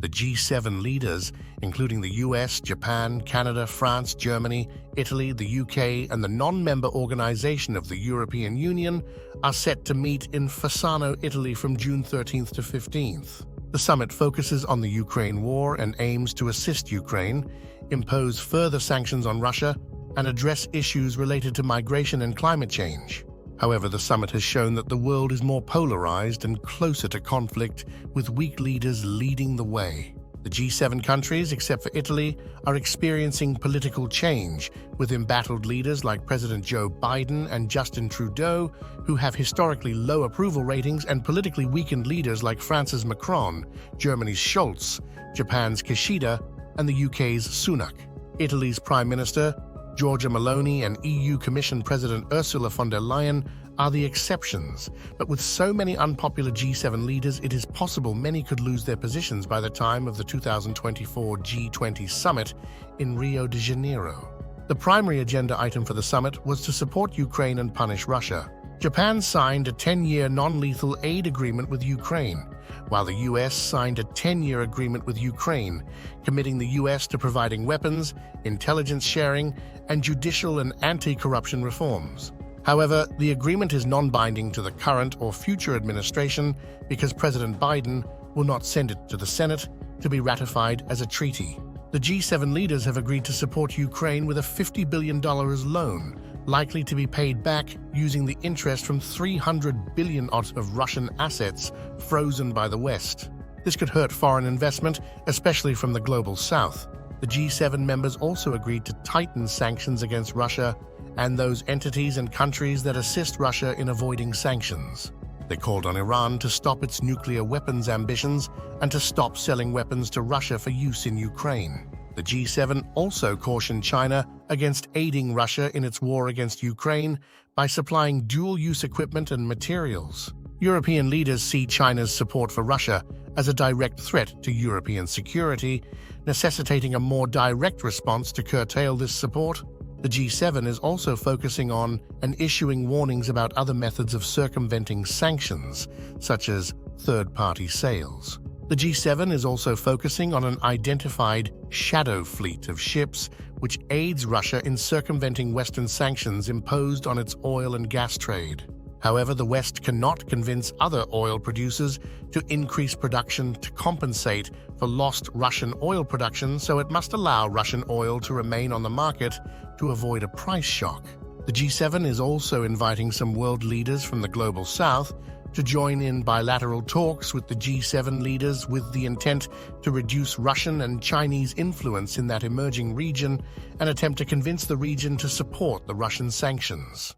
The G7 leaders, including the US, Japan, Canada, France, Germany, Italy, the UK, and the non-member organization of the European Union, are set to meet in Fasano, Italy from June 13th to 15th. The summit focuses on the Ukraine war and aims to assist Ukraine, impose further sanctions on Russia, and address issues related to migration and climate change. However, the summit has shown that the world is more polarized and closer to conflict, with weak leaders leading the way. The G7 countries, except for Italy, are experiencing political change, with embattled leaders like President Joe Biden and Justin Trudeau, who have historically low approval ratings, and politically weakened leaders like France's Macron, Germany's Scholz, Japan's Kishida, and the UK's Sunak. Italy's Prime Minister, Giorgia Meloni, and EU Commission President Ursula von der Leyen are the exceptions, but with so many unpopular G7 leaders, it is possible many could lose their positions by the time of the 2024 G20 summit in Rio de Janeiro. The primary agenda item for the summit was to support Ukraine and punish Russia. Japan signed a 10-year non-lethal aid agreement with Ukraine, while the US signed a 10-year agreement with Ukraine, committing the US to providing weapons, intelligence sharing, and judicial and anti-corruption reforms. However, the agreement is non-binding to the current or future administration because President Biden will not send it to the Senate to be ratified as a treaty. The G7 leaders have agreed to support Ukraine with a $50 billion loan, likely to be paid back using the interest from $300 billion of Russian assets frozen by the West. This could hurt foreign investment, especially from the global south. The G7 members also agreed to tighten sanctions against Russia and those entities and countries that assist Russia in avoiding sanctions. They called on Iran to stop its nuclear weapons ambitions and to stop selling weapons to Russia for use in Ukraine. The G7 also cautioned China against aiding Russia in its war against Ukraine by supplying dual-use equipment and materials. European leaders see China's support for Russia as a direct threat to European security, necessitating a more direct response to curtail this support. The G7 is also focusing on and issuing warnings about other methods of circumventing sanctions, such as third-party sales. The G7 is also focusing on an identified shadow fleet of ships which aids Russia in circumventing Western sanctions imposed on its oil and gas trade. However, the West cannot convince other oil producers to increase production to compensate for lost Russian oil production, so it must allow Russian oil to remain on the market to avoid a price shock. The G7 is also inviting some world leaders from the global south to join in bilateral talks with the G7 leaders with the intent to reduce Russian and Chinese influence in that emerging region and attempt to convince the region to support the Russian sanctions.